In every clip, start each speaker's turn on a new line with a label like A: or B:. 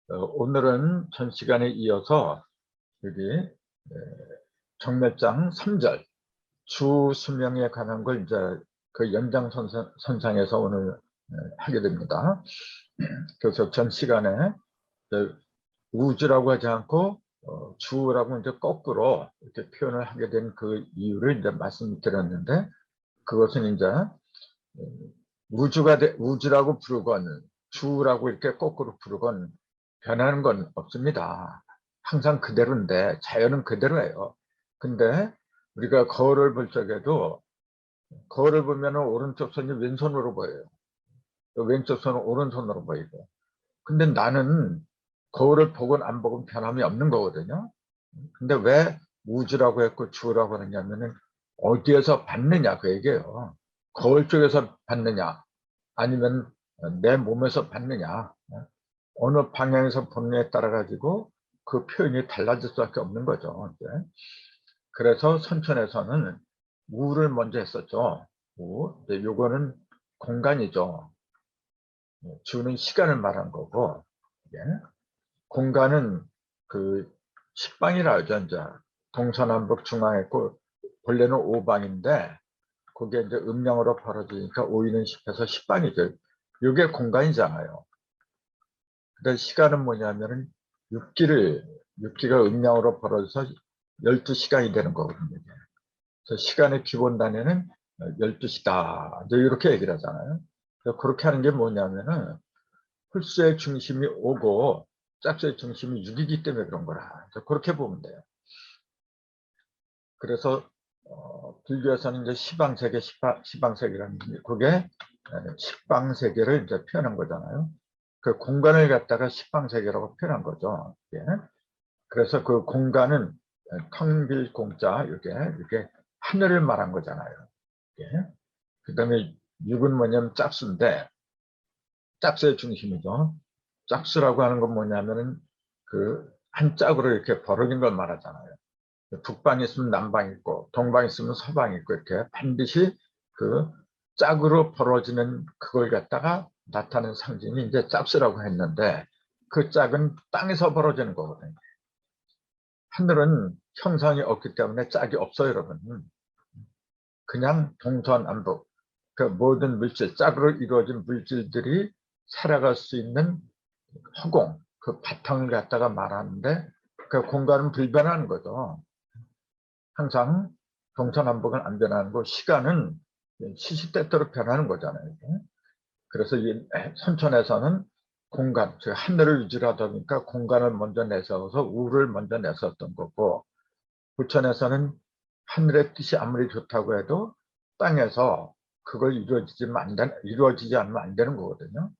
A: 오늘은 전 시간에 이어서 여기 정멸장 3절 주 수명에 관한 걸 이제 그 연장선상에서 오늘 하게 됩니다. 그래서 전 시간에 우주라고 하지 않고 주라고 이제 거꾸로 이렇게 표현을 하게 된 그 이유를 이제 말씀드렸는데, 그것은 이제 우주라고 부르건 주라고 이렇게 거꾸로 부르건 변하는 건 없습니다. 항상 그대로인데, 자연은 그대로예요. 근데 우리가 거울을 볼 적에도 거울을 보면 오른쪽 손이 왼손으로 보여요. 왼쪽 손은 오른손으로 보이고. 근데 나는 거울을 보건 안 보건 변함이 없는 거거든요. 근데 왜 우주라고 했고 주라고 하느냐면은 어디에서 받느냐 그 얘기예요. 거울 쪽에서 받느냐 아니면 내 몸에서 받느냐, 어느 방향에서 보느냐에 따라 가지고 그 표현이 달라질 수밖에 없는 거죠. 이제. 그래서 선천에서는 우를 먼저 했었죠. 우. 요거는 공간이죠. 주는 시간을 말한 거고, 예. 공간은 그 식방이라 하죠. 이제 동서남북 중앙에 있고 본래는 오방인데 그게 이제 음량으로 벌어지니까 5, 2는 10해서 식방이죠. 이게 공간이잖아요. 근데 시간은 뭐냐면은 6기가 음량으로 벌어져서 12시간이 되는 거거든요. 그래서 시간의 기본 단위는 12시다. 이렇게 얘기를 하잖아요. 그렇게 하는 게 뭐냐면은 홀수의 중심이 5고 짝수의 중심이 6이기 때문에 그런 거라. 그렇게 보면 돼요. 그래서 불교에서는 이제 시방세계, 시방세계라는 게 그게 식방세계를 이제 표현한 거잖아요. 그 공간을 갖다가 식방세계라고 표현한 거죠. 예. 그래서 그 공간은 텅 빌 공자, 이게 하늘을 말한 거잖아요. 예. 그 다음에 육은 뭐냐면 짝수인데, 짝수의 중심이죠. 짝수라고 하는 건 뭐냐면은 그 한 짝으로 이렇게 벌어진 걸 말하잖아요. 북방이 있으면 남방이 있고 동방이 있으면 서방이 있고 이렇게 반드시 그 짝으로 벌어지는 그걸 갖다가 나타내는 상징이 이제 짝수라고 했는데, 그 짝은 땅에서 벌어지는 거거든요. 하늘은 형상이 없기 때문에 짝이 없어요, 여러분. 그냥 동서남북 그 모든 물질, 짝으로 이루어진 물질들이 살아갈 수 있는 허공, 그 바탕을 갖다가 말하는데, 그 공간은 불변하는 거죠. 항상 동서남북은 안 변하는 거, 시간은 시시때때로 변하는 거잖아요. 그래서 이 선천에서는 공간, 즉 하늘을 위주로 하다 보니까 공간을 먼저 내세워서 우를 먼저 내세웠던 거고, 부천에서는 하늘의 뜻이 아무리 좋다고 해도 땅에서 그걸 이루어지지 않으면 안 되는 거거든요.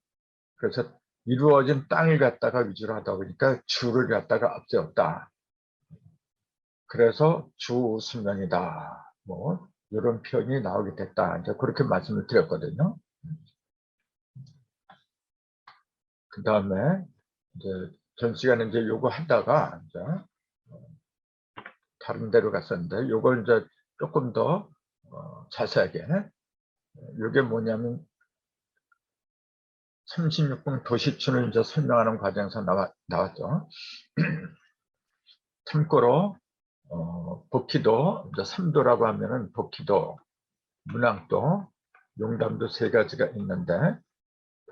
A: 그래서 이루어진 땅을 갖다가 위주로 하다 보니까 주를 갖다가 앞세웠다. 그래서 주수명이다. 뭐 이런 표현이 나오게 됐다. 이제 그렇게 말씀을 드렸거든요. 그 다음에 이제 전 시간에 이제 요거 하다가 이제 다른 데로 갔었는데, 요걸 이제 조금 더 자세하게, 이게 뭐냐면 36분 도시춘을 이제 설명하는 과정에서 나왔죠. 참고로 복희도, 이제 3도라고 하면은 복희도, 문항도, 용담도 세 가지가 있는데,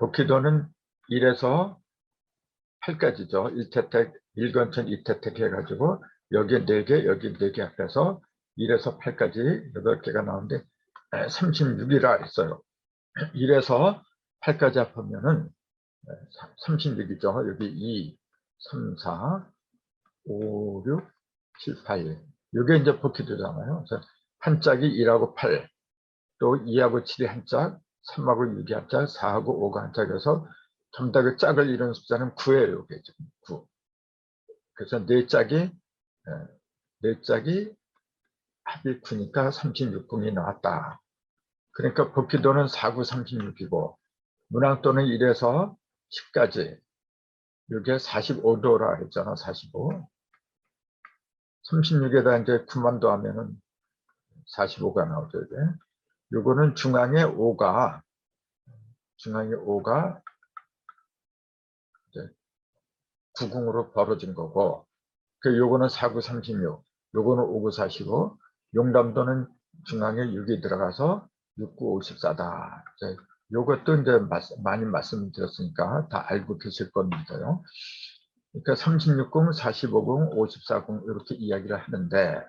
A: 복희도는 1에서 8까지죠. 1태택, 1건천, 2태택 해가지고 여기에 4개, 여기 4개 합해서 1에서 8까지 8개가 나오는데 36이라 했어요. 1에서 8까지 합하면은 36이죠. 여기 2, 3, 4, 5, 6, 7, 8. 이게 이제 복희도잖아요. 그래서 한 짝이 1하고 8, 또 2하고 7이 한 짝, 3하고 6이 한 짝, 4하고 5가 한 짝에서 전부 다 그 짝을 이루는 숫자는 9예요. 이게 지금 9. 그래서 네 짝이 합이 9니까 36분이 나왔다. 그러니까 복희도는 4, 9, 36이고 문항도는 1에서 10까지, 이게 45도라 했잖아. 45. 36에다 이제 9만 더하면은 45가 나오죠. 이게. 요거는 중앙에 5가 구궁으로 벌어진 거고, 그 요거는 4구 36, 요거는 5구 45, 용담도는 중앙에 6이 들어가서 6구 54다. 요것도 이제 많이 말씀드렸으니까 다 알고 계실 겁니다요. 그러니까 36궁, 45궁, 54궁 이렇게 이야기를 하는데,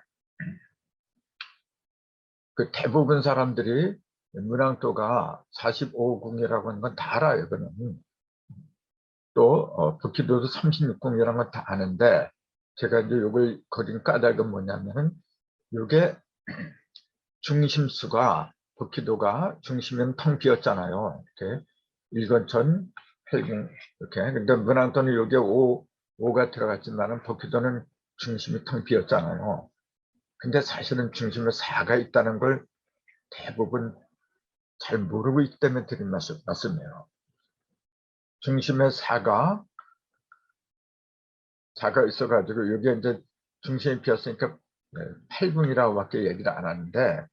A: 그 대부분 사람들이 문항도가 45궁이라고 하는 건 다 알아요. 그는 또 북기도도 36궁이라는 건 다 아는데, 제가 이제 요걸 그린 까닭은 뭐냐면은 요게 중심수가 북기도가 중심은 텅 비었잖아요. 이렇게 일건천, 팔궁 이렇게. 근데 문항도는 요게 5가 들어갔지만은 북기도는 중심이 텅 비었잖아요. 근데 사실은 중심에 4가 있다는 걸 대부분 잘 모르고 있기 때문에 드린 말씀이에요. 중심에 4가 있어가지고 여기에 이제 중심이 비었으니까 8궁이라고밖에 얘기를 안 하는데,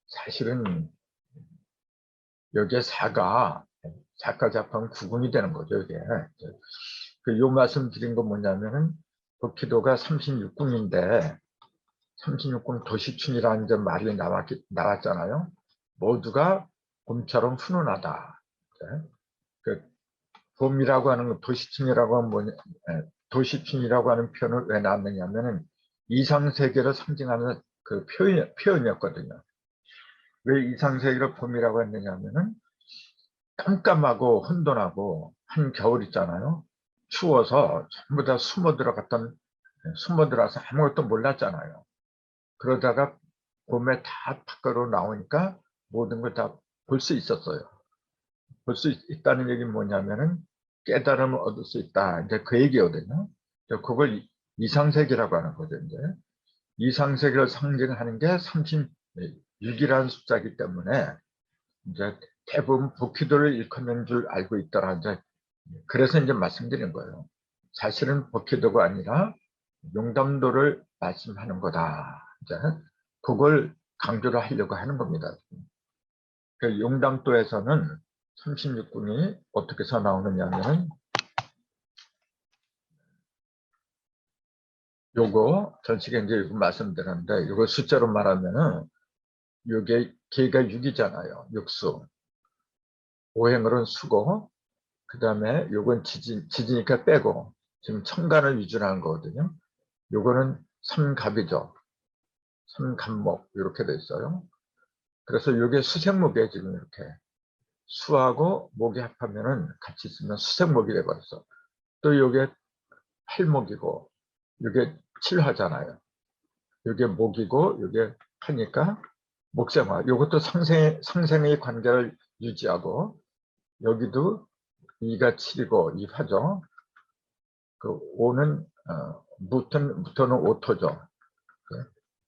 A: 사실은 여기에 4가 4까지 합하면 9궁이 되는 거죠. 이게 요 말씀 드린 건 뭐냐면은 북기도가 36궁인데 36궁 도시춘이라는 이제 말이 나왔잖아요. 모두가 봄처럼 훈훈하다. 그 봄이라고 하는 거, 도시춘이라고 하면 뭐냐, 도시춘이라고 하는 표현을 왜 놨느냐면은 이상세계를 상징하는 그 표현이었거든요. 왜 이상세계를 봄이라고 했느냐면은 깜깜하고 혼돈하고 한 겨울 있잖아요. 추워서 전부 다 숨어 들어서 아무것도 몰랐잖아요. 그러다가 봄에 다 밖으로 나오니까 모든 걸 다 볼 수 있었어요. 볼 수 있다는 얘기는 뭐냐면은 깨달음을 얻을 수 있다. 이제 그 얘기거든요. 그걸 이상세계라고 하는 거죠. 이제 이상세계를 상징하는 게 36이라는 숫자이기 때문에 이제 대부분 북기도를 일컫는 줄 알고 있더라. 이제 그래서 이제 말씀드린 거예요. 사실은 북기도가 아니라 용담도를 말씀하는 거다. 이제 그걸 강조를 하려고 하는 겁니다. 그 용담도에서는 36궁이 어떻게 해서 나오느냐면, 요거 전식에 이제 이거 말씀드렸는데, 이거 숫자로 말하면은 요게 개가 6이잖아요. 육수. 오행으로는 수고, 그 다음에 요건 지지니까 빼고, 지금 천간을 위주로 한 거거든요. 요거는 삼갑이죠. 삼갑목 이렇게 돼 있어요. 그래서 요게 수생목이에요. 지금 이렇게 수하고 목이 합하면은 같이 있으면 수생목이 돼버렸어. 또 요게 팔목이고 요게 칠화잖아요. 요게 목이고 요게 하니까 목생화. 요것도 상생의 관계를 유지하고, 여기도 2가 7이고 이 화죠. 그 5는 무토는 오토죠.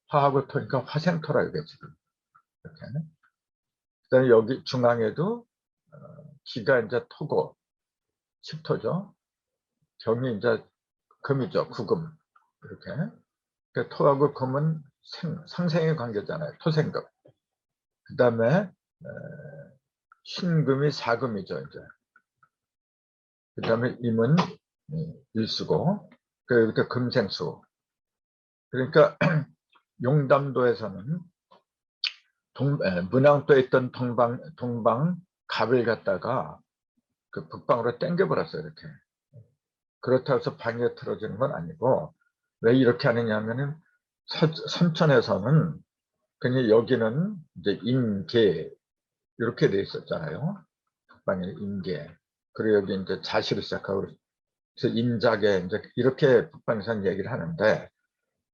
A: 화하고 토니까 화생토라 이게 지금 이렇게. 그다음에 여기 중앙에도 기가 이제 토고 10토죠. 경이 이제 금이죠. 구금 이렇게. 그 토하고 금은 상생의 관계잖아요. 토생금. 그다음에 신금이 사금이죠. 이제 그다음에 임은 일수고, 그러니까 금생수. 그러니까 용담도에서는 문항도에 있던 동방 갑을 갖다가 그 북방으로 땡겨버렸어요. 이렇게. 그렇다고 해서 방에 틀어지는 건 아니고, 왜 이렇게 하느냐 하면은 선천에서는 그냥 여기는 이제 임계 이렇게 돼 있었잖아요. 북방에 임계. 그리고 여기 이제 자시로 시작하고, 그래서 임자계 이제 이렇게 북방에서는 얘기를 하는데,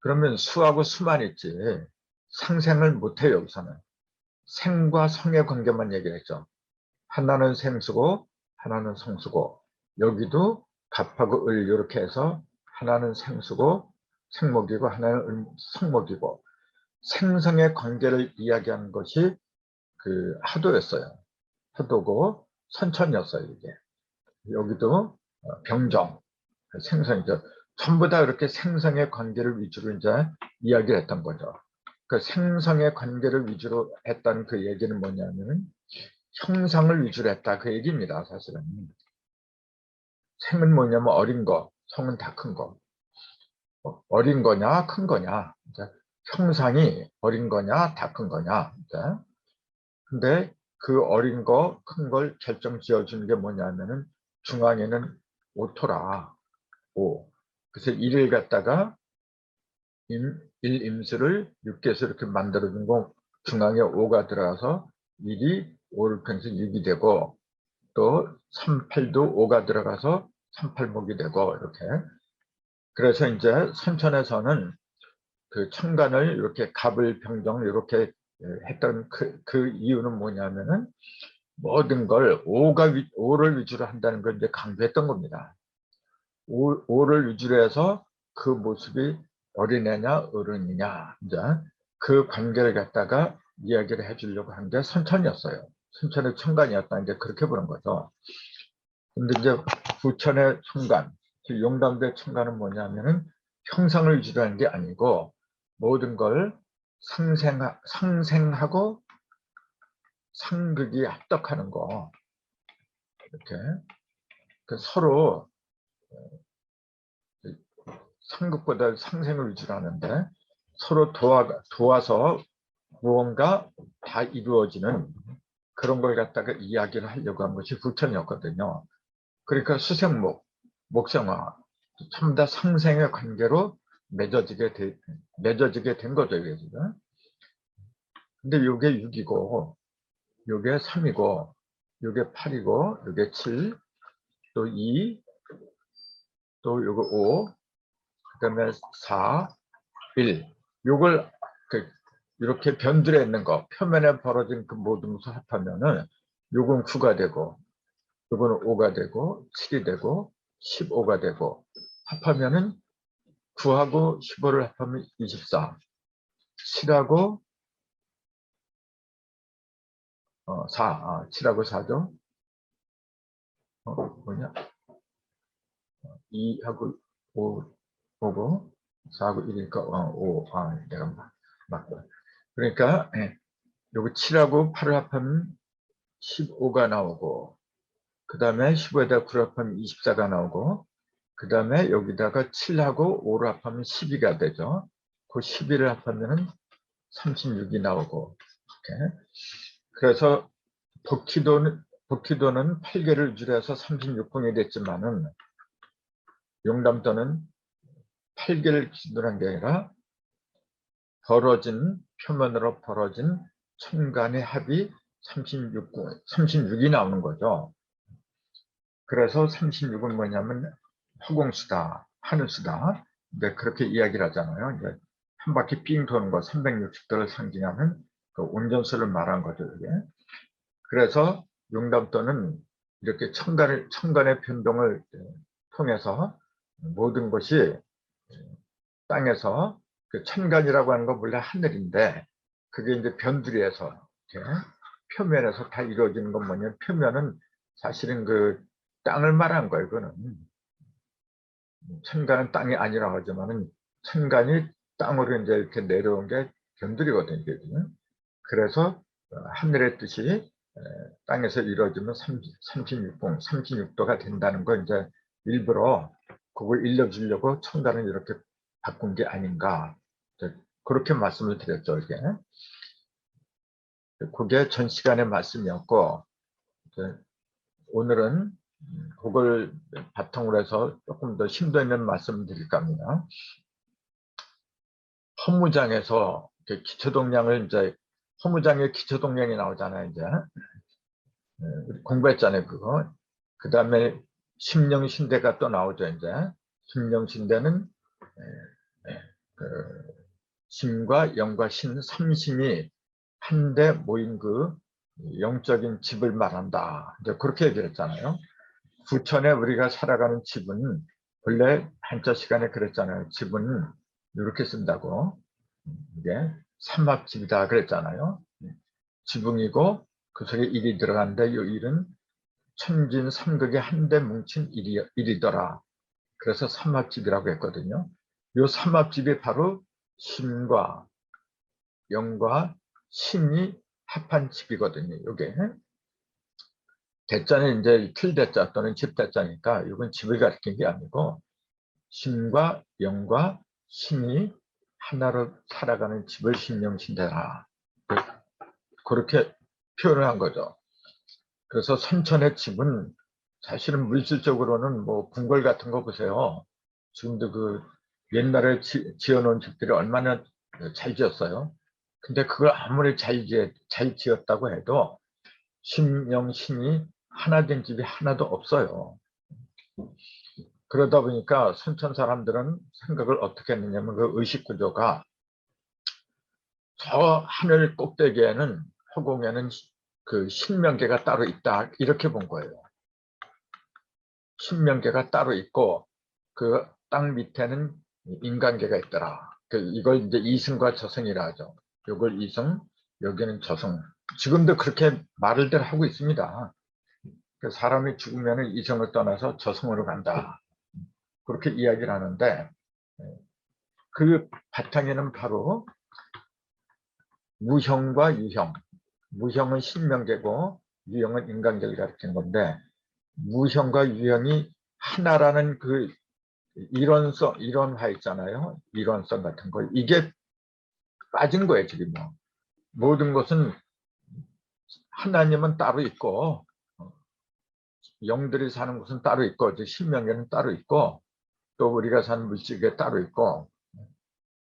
A: 그러면 수하고 수만 있지 상생을 못해요. 여기서는 생과 성의 관계만 얘기를 했죠. 하나는 생수고 하나는 성수고, 여기도 갑하고 을 이렇게 해서 하나는 생수고 생목이고 하나는 성목이고, 생성의 관계를 이야기하는 것이 그 하도였어요. 하도고 선천이었어요. 이게 여기도 병정, 생성이죠. 전부 다 이렇게 생성의 관계를 위주로 이제 이야기를 했던 거죠. 그 생성의 관계를 위주로 했다는 그 얘기는 뭐냐면 형상을 위주로 했다 그 얘기입니다. 사실은 생은 뭐냐면 어린 거, 성은 다 큰 거. 어린 거냐, 큰 거냐. 이제 형상이 어린 거냐, 다 큰 거냐. 이제. 근데 그 어린 거, 큰 걸 결정 지어주는 게 뭐냐면은 중앙에는 오토라. 오. 그래서 1을 갖다가 일임수를 6개에서 이렇게 만들어준 거 중앙에 5가 들어가서 1이 5를 통해서 6이 되고 또 38도 5가 들어가서 38목이 되고 이렇게. 그래서 이제 선천에서는 그 천간을 이렇게 갑을 병정 이렇게 했던 그 이유는 뭐냐면은 모든 걸 5를 위주로 한다는 걸 이제 강조했던 겁니다. 5를 위주로 해서 그 모습이 어린애냐 어른이냐 이제 그 관계를 갖다가 이야기를 해주려고 한 게 선천이었어요. 선천의 천간이었다 이제 그렇게 보는 거죠. 근데 이제 부천의 천간, 용담대 천간은 뭐냐면은 형상을 위주로 하는 게 아니고 모든 걸 상생하고 상극이 합덕하는 거 이렇게 서로 상극보다 상생을 위주로 하는데 서로 도와서 무언가 다 이루어지는 그런 걸 갖다가 이야기를 하려고 한 것이 부천이었거든요. 그러니까 수생목, 목생화 전부 다 상생의 관계로 맺어지게 된 거죠. 이게 지금. 근데 이게 6이고 이게 3이고 이게 8이고 이게 7, 또 2, 또 이거 5, 그 다음에 4, 1. 이걸 이렇게 변들어 있는 거, 표면에 벌어진 그 모든 것을 합하면은 요건 9가 되고 요거는 5가 되고 7이 되고 15가 되고 합하면은 9하고 15를 합하면 24, 7하고 7하고 4죠. 뭐냐? 2하고 5고 4하고 1이니까 5. 내가 맞고. 그러니까 요거 7하고 8을 합하면 15가 나오고 그 다음에 15에다 9를 합하면 24가 나오고 그 다음에 여기다가 7하고 5를 합하면 12가 되죠. 그 12를 합하면 36이 나오고 이렇게. 그래서 복희도는 8개를 줄여서 36분이 됐지만은 용담도는 8개를 기준으로 한 게 아니라 표면으로 벌어진 천간의 합이 36이 나오는 거죠. 그래서 36은 뭐냐면 허공수다, 하늘수다. 네, 그렇게 이야기를 하잖아요. 이제 한 바퀴 삥 도는 거 360도를 상징하는 그 온전수를 말한 거죠. 이게. 그래서 용담도는 이렇게 천간의 변동을 통해서 모든 것이 땅에서 그 천간이라고 하는 건 원래 하늘인데 그게 이제 변두리에서 이렇게 표면에서 다 이루어지는 건 뭐냐면 표면은 사실은 그 땅을 말한 거예요. 그거는 천간은 땅이 아니라고 하지만은 천간이 땅으로 이제 이렇게 내려온 게 변두리거든요. 그래서 하늘의 뜻이 땅에서 이루어지면 36도가 된다는 거 이제 일부러 그걸 일러주려고 천간을 이렇게 바꾼 게 아닌가 그렇게 말씀을 드렸죠. 이게 그게 전 시간의 말씀이었고 오늘은 그걸 바탕으로 해서 조금 더 심도 있는 말씀을 드릴까 합니다. 허무장에서 기초동량을 이제 허무장에 기초동량이 나오잖아요. 이제 공부했잖아요. 그거. 그 다음에 심령신대가 또 나오죠. 이제 심령신대는 그 심과 영과 신 3심이 한데 모인 그 영적인 집을 말한다. 이제 그렇게 얘기를 했잖아요. 부천에 우리가 살아가는 집은 원래 한자 시간에 그랬잖아요. 집은 이렇게 쓴다고. 이게 삼합집이다 그랬잖아요. 지붕이고 그 속에 일이 들어간다. 이 일은 천진 삼극의 한데 뭉친 일이더라. 그래서 삼합집이라고 했거든요. 이 삼합집이 바로 심과 영과 신이 합한 집이거든요. 이게 대자는 이제 틀대자 또는 집대자니까 이건 집을 가리킨 게 아니고 심과 영과 신이 하나로 살아가는 집을 심령신대라. 그렇게 표현을 한 거죠. 그래서 선천의 집은 사실은 물질적으로는 뭐 궁궐 같은 거 보세요. 지금도 그 옛날에 지어놓은 집들이 얼마나 잘 지었어요. 근데 그걸 아무리 잘 지었다고 해도 심령 신이 하나 된 집이 하나도 없어요. 그러다 보니까 선천 사람들은 생각을 어떻게 했느냐면 그 의식 구조가 저 하늘 꼭대기에는 허공에는 그 신명계가 따로 있다 이렇게 본 거예요. 신명계가 따로 있고 그 땅 밑에는 인간계가 있더라. 이걸 이제 이승과 저승이라 하죠. 이걸 이승, 여기는 저승. 지금도 그렇게 말을들 하고 있습니다. 사람이 죽으면 이승을 떠나서 저승으로 간다. 그렇게 이야기를 하는데 그 바탕에는 바로 무형과 유형. 무형은 신명계고 유형은 인간계를 가리키는 건데 무형과 유형이 하나라는 그 이론성, 이론화 있잖아요. 이론성 같은 거. 이게 빠진 거예요, 지금. 모든 것은 하나님은 따로 있고 영들이 사는 곳은 따로 있고 신명계는 따로 있고 또 우리가 사는 물질계 따로 있고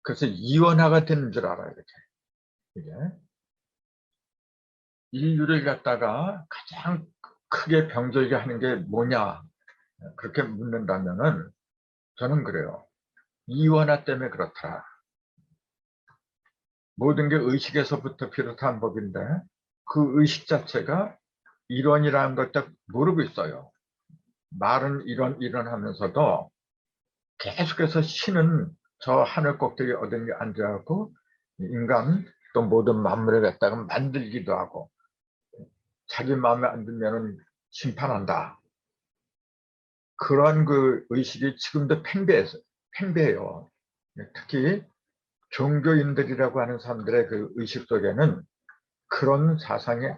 A: 그래서 이원화가 되는 줄 알아요, 이렇게. 이게. 인류를 갖다가 가장 크게 병들게 하는 게 뭐냐 그렇게 묻는다면은 저는 그래요. 이원화 때문에 그렇다. 모든 게 의식에서부터 비롯한 법인데 그 의식 자체가 이론이라는 걸 딱 모르고 있어요. 말은 이론 하면서도 계속해서 신은 저 하늘 꼭대기 어딘가 앉아갖고 인간 또 모든 만물을 갖다가 만들기도 하고 자기 마음에 안 들면은 심판한다. 그런 그 의식이 지금도 팽배해요. 특히 종교인들이라고 하는 사람들의 그 의식 속에는 그런 사상에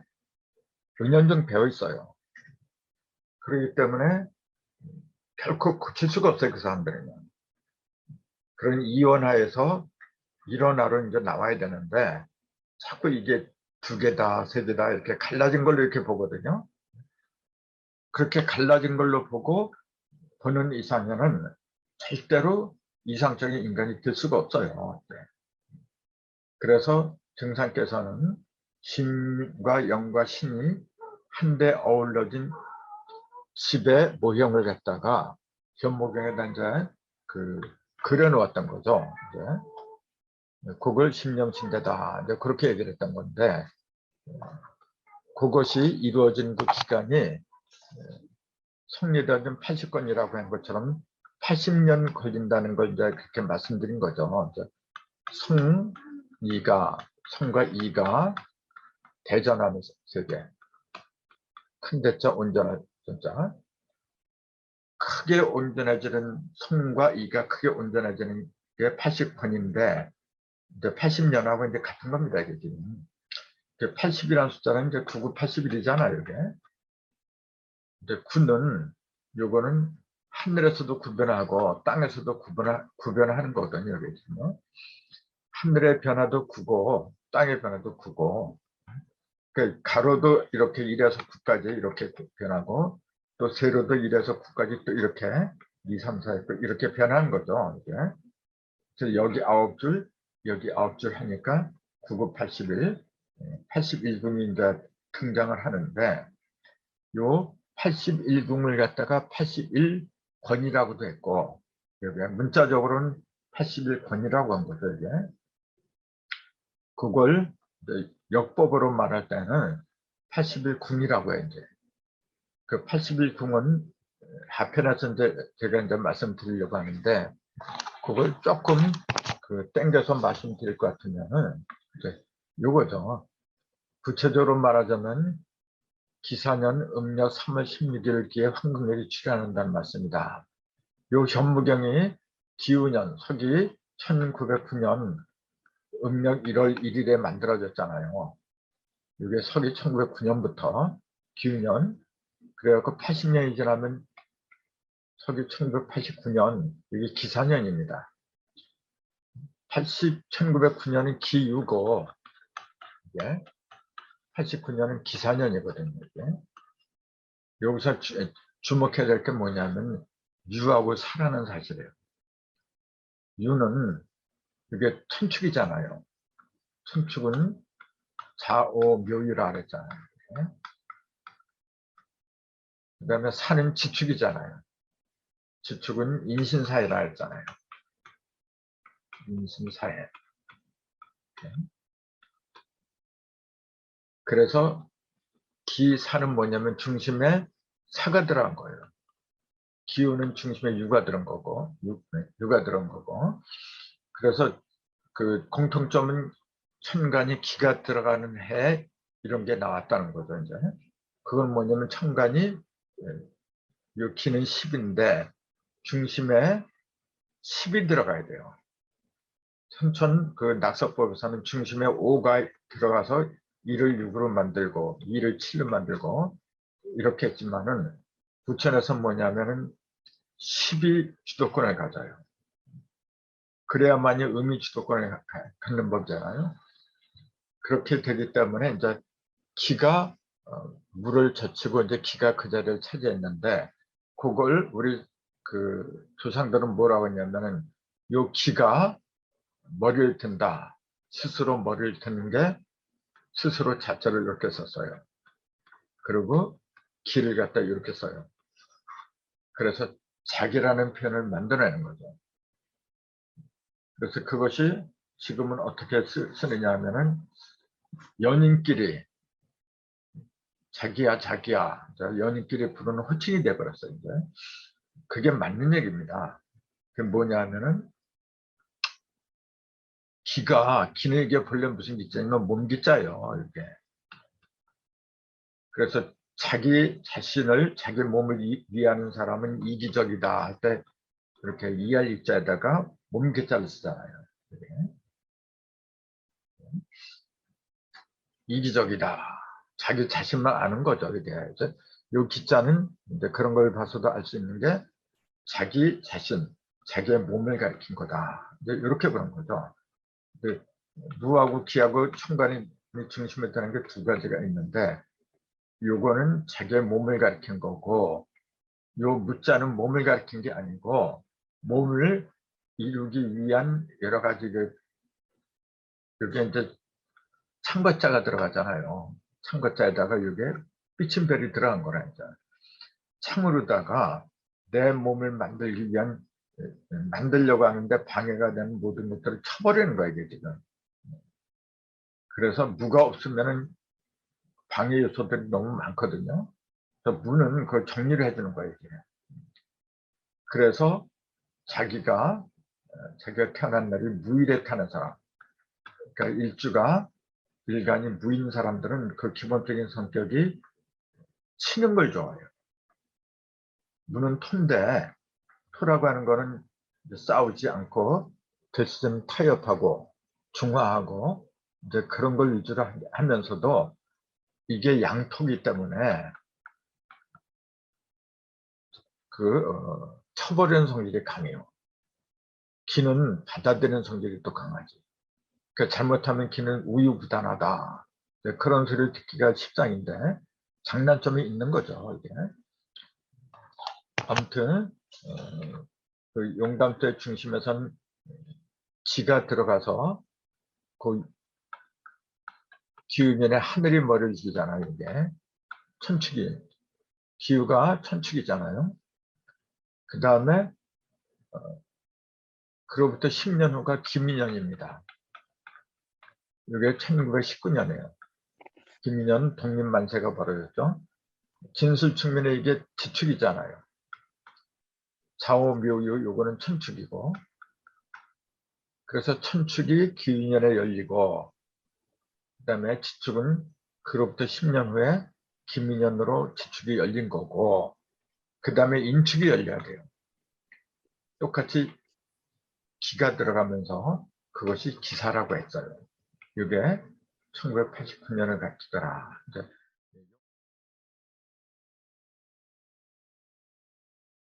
A: 은연중 배어 있어요. 그렇기 때문에 결코 고칠 수가 없어요, 그 사람들은. 그런 이원화에서 일원화로 이제 나와야 되는데 자꾸 이게 두 개다, 세 개다 이렇게 갈라진 걸로 이렇게 보거든요. 그렇게 갈라진 걸로 보는 이상에는 절대로 이상적인 인간이 될 수가 없어요. 그래서 증상께서는 신과 영과 신이 한데 어우러진 집의 모형을 갖다가 현모경에다 이제 그려놓았던 거죠. 이제 그걸 심령신대다 이제 그렇게 얘기를 했던 건데 그것이 이루어진 그 기간이 성리대전 80건이라고 한 것처럼 80년 걸린다는 걸 이제 그렇게 말씀드린 거죠. 성과 이가 대전하면서 세계 큰 대자 온전한 전자 크게 온전해지는 성과 이가 크게 온전해지는 게 80건인데 이제 80년하고 이제 같은 겁니다. 이게 지금 80이라는 숫자는 이제 9, 81이잖아요. 이게 이제 9는 요거는 하늘에서도 구별하고 땅에서도 구별하는 거거든요. 이게 지금 하늘의 변화도 9고 땅의 변화도 9고 그 가로도 이렇게 1에서 9까지 이렇게 변하고 또 세로도 1에서 9까지 또 이렇게 2, 3, 4 이렇게 변하는 거죠. 이게. 그래서 여기 9줄, 여기 9줄 하니까 9, 9, 81, 81궁이 이제 등장을 하는데 요 81궁을 갖다가 81권이라고도 했고 여기 문자적으로는 81권이라고 한 거죠. 이게. 그걸 역법으로 말할 때는 81궁이라고 해. 이제. 그 81궁은 하편에서 이제 제가 이제 말씀드리려고 하는데 그걸 조금 땡겨서 말씀드릴 것 같으면은 이제 요거죠. 구체적으로 말하자면 기사년 음력 3월 16일기에 황금열이 출현한다는 말씀이다. 요 현무경이 기우년 서기 1909년 음력 1월 1일에 만들어졌잖아요. 이게 서기 1909년부터 기우년 그래갖고 80년이 지나면 서기 1989년, 이게 기사년입니다. 1909년은 기유고, 예? 89년은 기사년이거든요. 이게. 여기서 주목해야 될 게 뭐냐면 유하고 사라는 사실이에요. 유는 이게 천축이잖아요. 천축은 자오묘유라 그랬잖아요. 그 다음에 사는 지축이잖아요. 지축은 인신사회라 했잖아요. 인신사회. 그래서 기사는 뭐냐면 중심에 사가 들어간 거예요. 기우는 중심에 유가 들어간 거고, 유가 들어간 거고. 그래서 그 공통점은 천간이 기가 들어가는 해 이런 게 나왔다는 거죠. 이제 그건 뭐냐면 천간이 요 기는 10인데 중심에 10이 들어가야 돼요. 천천 그 낙서법에서는 중심에 5가 들어가서 1을 6으로 만들고 2를 7로 만들고 이렇게 했지만은 부천에서 뭐냐면은 10이 주도권을 가져요. 그래야만이 의미 주도권을 갖는 법이잖아요. 그렇게 되기 때문에 이제 기가 물을 젖히고 이제 기가 그 자리를 차지했는데 그걸 우리 그 조상들은 뭐라고 했냐면은 요 기가 머리를 든다. 스스로 머리를 드는 게 스스로 자체를 이렇게 썼어요. 그리고 기를 갖다 이렇게 써요. 그래서 자기라는 표현을 만들어내는 거죠. 그래서 그것이 지금은 어떻게 쓰느냐 하면은 연인끼리 자기야 자기야 연인끼리 부르는 호칭이 돼버렸어요. 이제 그게 맞는 얘기입니다. 그게 뭐냐 하면은 기에게 본래 무슨 기자냐면 몸기자예요. 이렇게. 그래서 자기 자신을 자기 몸을 이해하는 사람은 이기적이다 할 때 이렇게 이할 이자에다가 몸기자를 쓰잖아요. 이렇게. 이기적이다. 자기 자신만 아는 거죠. 이게. 요 기자는 이제 그런 걸 봐서도 알 수 있는 게 자기 자신, 자기의 몸을 가리킨 거다. 이제 이렇게 보는 거죠. 무하고 기하고 천간이 중심에 드는 게 두 가지가 있는데 요거는 자기의 몸을 가리킨 거고 요 무자는 몸을 가리킨 게 아니고 몸을 이루기 위한 여러 가지 여기 이제 창거자가 들어가잖아요. 창거자에다가 이게 삐침별이 들어간 거라 이제 창으로다가 내 몸을 만들기 위한 만들려고 하는데 방해가 되는 모든 것들을 쳐버리는 거야 이게 지금. 그래서 무가 없으면은 방해 요소들이 너무 많거든요. 그래서 무는 그걸 정리를 해주는 거예요 이게. 그래서 자기가 태어난 날이 무일에 타는 사람, 그러니까 일주가 일간이 무인 사람들은 그 기본적인 성격이 치는 걸 좋아해요. 무는 토인데 토라고 하는 거는 싸우지 않고 대신 타협하고 중화하고 이제 그런 걸 위주로 하면서도 이게 양토기 때문에 쳐버리는 성질이 강해요. 기는 받아들이는 성질이 또 강하지. 그러니까 잘못하면 기는 우유부단하다. 그런 소리를 듣기가 십상인데 장단점이 있는 거죠. 이게. 아무튼 그 용담대 중심에선 기가 들어가서 그 기우면에 하늘이 머리를 주잖아요. 이게 천축이 기우가 천축이잖아요. 그 다음에 그로부터 10년 후가 김민년입니다. 이게 1919년이에요. 김민년 독립만세가 벌어졌죠. 진술 측면에 이게 지축이잖아요. 좌우묘유 요거는 천축이고 그래서 천축이 기인년에 열리고 그 다음에 지축은 그로부터 10년 후에 김민년으로 지축이 열린 거고 그 다음에 인축이 열려야 돼요. 똑같이 기가 들어가면서 그것이 기사라고 했어요. 이게 1989년을 갖추더라.